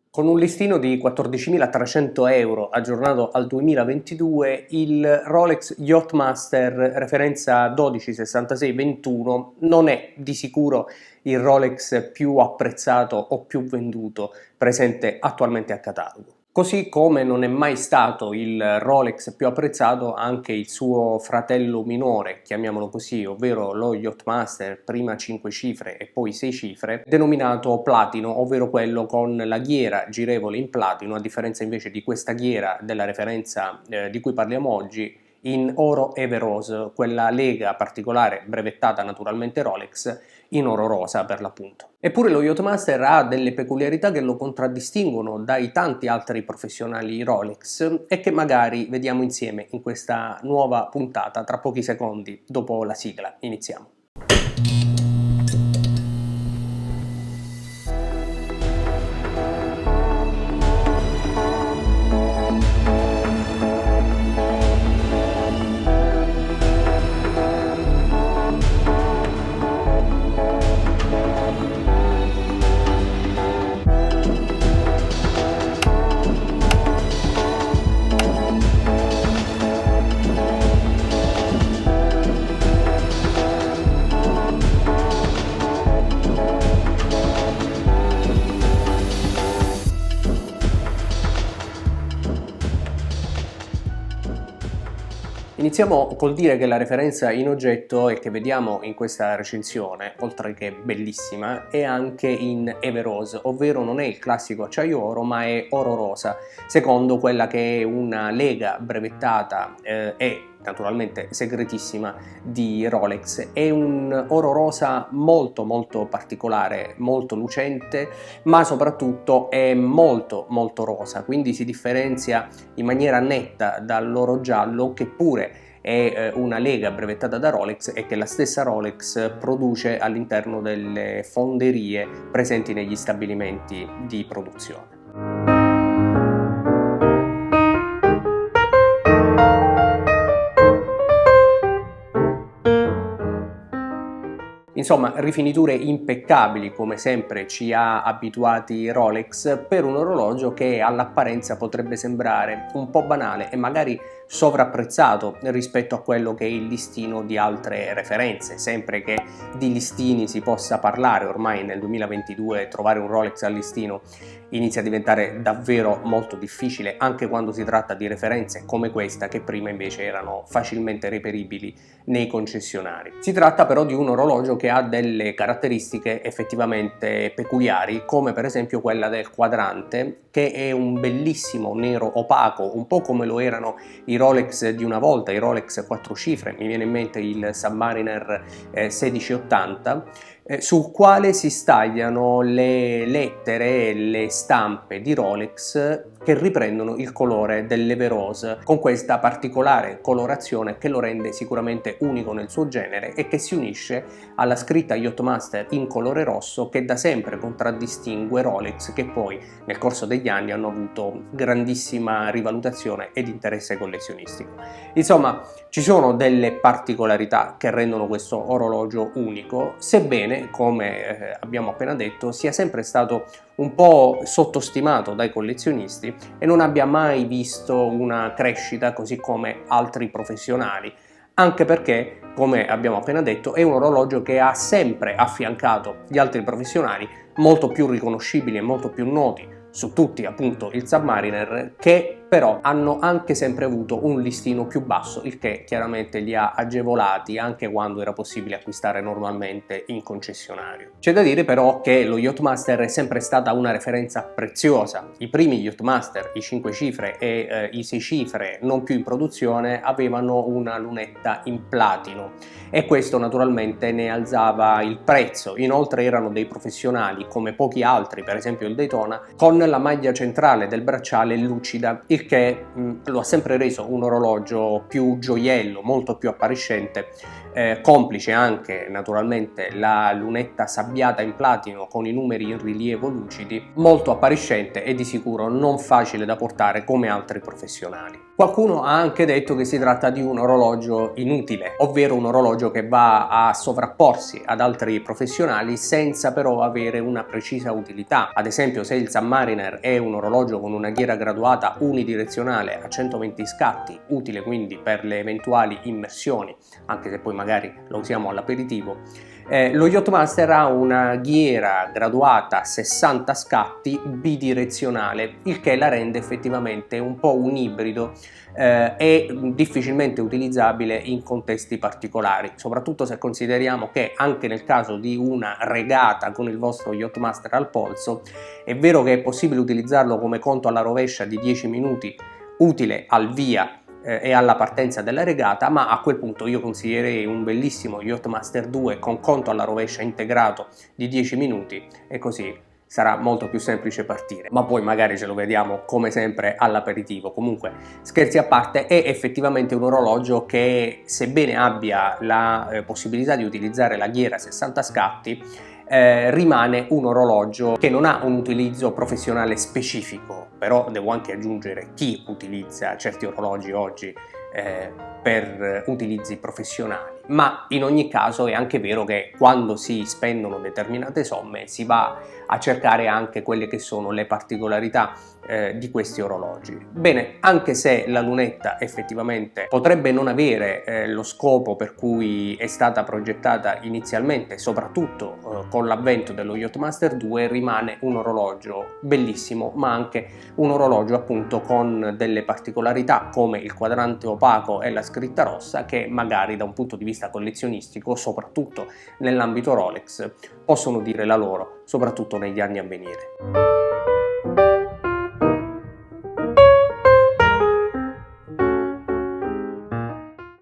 Con un listino di 14.300 euro aggiornato al 2022, il Rolex Yachtmaster referenza 126621 non è di sicuro il Rolex più apprezzato o più venduto presente attualmente a catalogo. Così come non è mai stato il Rolex più apprezzato anche il suo fratello minore, chiamiamolo così, ovvero lo Yachtmaster, prima 5 cifre e poi 6 cifre, denominato platino, ovvero quello con la ghiera girevole in platino, a differenza invece di questa ghiera della referenza di cui parliamo oggi, in oro Everose, quella lega particolare brevettata naturalmente Rolex in oro rosa per l'appunto. Eppure lo Yachtmaster ha delle peculiarità che lo contraddistinguono dai tanti altri professionali Rolex e che magari vediamo insieme in questa nuova puntata tra pochi secondi dopo la sigla. Iniziamo. Iniziamo col dire che la referenza in oggetto e che vediamo in questa recensione, oltre che bellissima, è anche in Everose, ovvero non è il classico acciaio oro ma è oro rosa, secondo quella che è una lega brevettata e naturalmente segretissima di Rolex. È un oro rosa molto particolare, molto lucente, ma soprattutto è molto rosa, quindi si differenzia in maniera netta dall'oro giallo, che pure è una lega brevettata da Rolex e che la stessa Rolex produce all'interno delle fonderie presenti negli stabilimenti di produzione. Insomma, rifiniture impeccabili, come sempre ci ha abituati Rolex, per un orologio che all'apparenza potrebbe sembrare un po' banale e magari sovrapprezzato rispetto a quello che è il listino di altre referenze. Sempre che di listini si possa parlare, ormai nel 2022 trovare un Rolex al listino inizia a diventare davvero molto difficile, anche quando si tratta di referenze come questa, che prima invece erano facilmente reperibili nei concessionari. Si tratta però di un orologio che ha delle caratteristiche effettivamente peculiari, come per esempio quella del quadrante, che è un bellissimo nero opaco, un po' come lo erano i Rolex di una volta, i Rolex 4 cifre, mi viene in mente il Submariner 1680, sul quale si stagliano le lettere e le stampe di Rolex che riprendono il colore dell'Everose, con questa particolare colorazione che lo rende sicuramente unico nel suo genere e che si unisce alla scritta Yachtmaster in colore rosso, che da sempre contraddistingue Rolex, che poi nel corso degli anni hanno avuto grandissima rivalutazione ed interesse collezionistico. Insomma, ci sono delle particolarità che rendono questo orologio unico, sebbene, come abbiamo appena detto, sia sempre stato un po' sottostimato dai collezionisti e non abbia mai visto una crescita così come altri professionali, anche perché, come abbiamo appena detto, è un orologio che ha sempre affiancato gli altri professionali molto più riconoscibili e molto più noti, su tutti appunto il Submariner, che però hanno anche sempre avuto un listino più basso, il che chiaramente li ha agevolati anche quando era possibile acquistare normalmente in concessionario. C'è da dire però che lo Yachtmaster è sempre stata una referenza preziosa. I primi Yachtmaster, i 5 cifre e i 6 cifre non più in produzione, avevano una lunetta in platino e questo naturalmente ne alzava il prezzo. Inoltre erano dei professionali come pochi altri, per esempio il Daytona, con la maglia centrale del bracciale lucida, il che lo ha sempre reso un orologio più gioiello, molto più appariscente, complice anche naturalmente la lunetta sabbiata in platino con i numeri in rilievo lucidi, molto appariscente e di sicuro non facile da portare come altri professionali. Qualcuno ha anche detto che si tratta di un orologio inutile, ovvero un orologio che va a sovrapporsi ad altri professionali senza però avere una precisa utilità. Ad esempio, se il Submariner è un orologio con una ghiera graduata unidirezionale a 120 scatti, utile quindi per le eventuali immersioni, anche se poi magari lo usiamo all'aperitivo, lo Yachtmaster ha una ghiera graduata a 60 scatti bidirezionale, il che la rende effettivamente un po' un ibrido e difficilmente utilizzabile in contesti particolari, soprattutto se consideriamo che anche nel caso di una regata con il vostro Yachtmaster al polso, è vero che è possibile utilizzarlo come conto alla rovescia di 10 minuti, utile al via e alla partenza della regata, ma a quel punto io consiglierei un bellissimo Yachtmaster 2 con conto alla rovescia integrato di 10 minuti e così sarà molto più semplice partire, ma poi magari ce lo vediamo come sempre all'aperitivo. Comunque, scherzi a parte, è effettivamente un orologio che, sebbene abbia la possibilità di utilizzare la ghiera 60 scatti, rimane un orologio che non ha un utilizzo professionale specifico, però devo anche aggiungere chi utilizza certi orologi oggi per utilizzi professionali, ma in ogni caso è anche vero che quando si spendono determinate somme si va a cercare anche quelle che sono le particolarità di questi orologi. Bene, anche se la lunetta effettivamente potrebbe non avere lo scopo per cui è stata progettata inizialmente, soprattutto con l'avvento dello Yachtmaster 2, rimane un orologio bellissimo, ma anche un orologio appunto con delle particolarità come il quadrante opaco e la scritta rossa che magari da un punto di vista collezionistico, soprattutto nell'ambito Rolex, possono dire la loro, soprattutto negli anni a venire.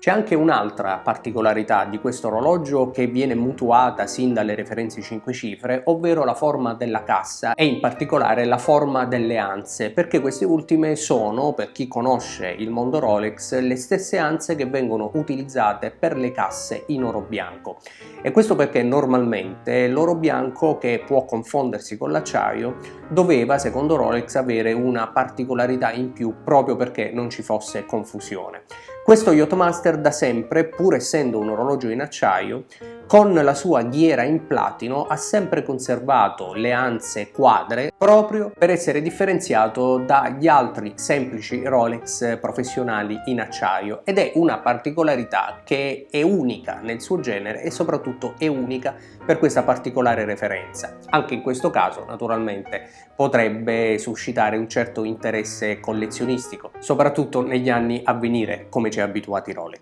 C'è anche un'altra particolarità di questo orologio che viene mutuata sin dalle referenze 5 cifre, ovvero la forma della cassa e in particolare la forma delle anse, perché queste ultime sono, per chi conosce il mondo Rolex, le stesse anse che vengono utilizzate per le casse in oro bianco. E questo perché normalmente l'oro bianco, che può confondersi con l'acciaio, doveva, secondo Rolex, avere una particolarità in più proprio perché non ci fosse confusione. Questo Yachtmaster da sempre, pur essendo un orologio in acciaio, con la sua ghiera in platino ha sempre conservato le anse quadre proprio per essere differenziato dagli altri semplici Rolex professionali in acciaio, ed è una particolarità che è unica nel suo genere e soprattutto è unica per questa particolare referenza. Anche in questo caso naturalmente potrebbe suscitare un certo interesse collezionistico, soprattutto negli anni a venire, come ci ha abituati Rolex.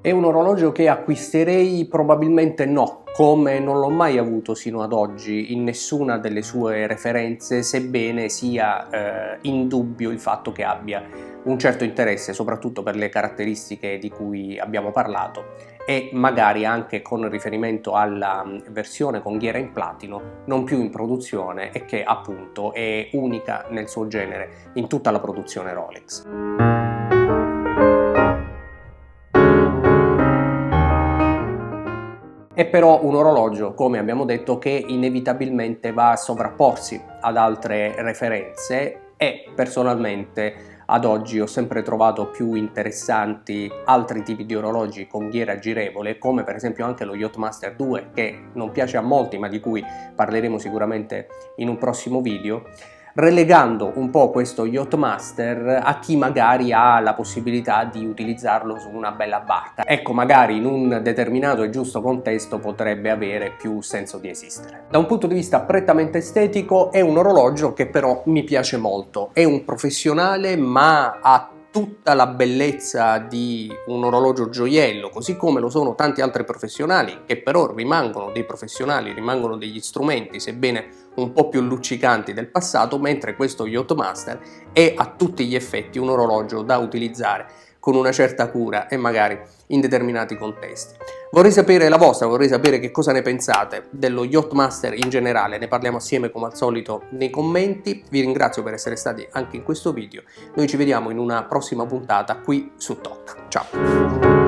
È un orologio che acquisterei? Probabilmente no, come non l'ho mai avuto sino ad oggi in nessuna delle sue referenze, sebbene sia indubbio il fatto che abbia un certo interesse, soprattutto per le caratteristiche di cui abbiamo parlato e magari anche con riferimento alla versione con ghiera in platino non più in produzione e che appunto è unica nel suo genere in tutta la produzione Rolex. È però un orologio, come abbiamo detto, che inevitabilmente va a sovrapporsi ad altre referenze e personalmente ad oggi ho sempre trovato più interessanti altri tipi di orologi con ghiera girevole, come per esempio anche lo Yachtmaster 2, che non piace a molti ma di cui parleremo sicuramente in un prossimo video, relegando un po' questo Yachtmaster a chi magari ha la possibilità di utilizzarlo su una bella barca. Ecco, magari in un determinato e giusto contesto potrebbe avere più senso di esistere. Da un punto di vista prettamente estetico è un orologio che però mi piace molto. È un professionale ma ha tutta la bellezza di un orologio gioiello, così come lo sono tanti altri professionali che però rimangono dei professionali, rimangono degli strumenti, sebbene un po' più luccicanti del passato, mentre questo Yachtmaster è a tutti gli effetti un orologio da utilizzare con una certa cura e magari in determinati contesti. Vorrei sapere la vostra, vorrei sapere che cosa ne pensate dello Yachtmaster in generale, ne parliamo assieme come al solito nei commenti. Vi ringrazio per essere stati anche in questo video, noi ci vediamo in una prossima puntata qui su TOC. Ciao!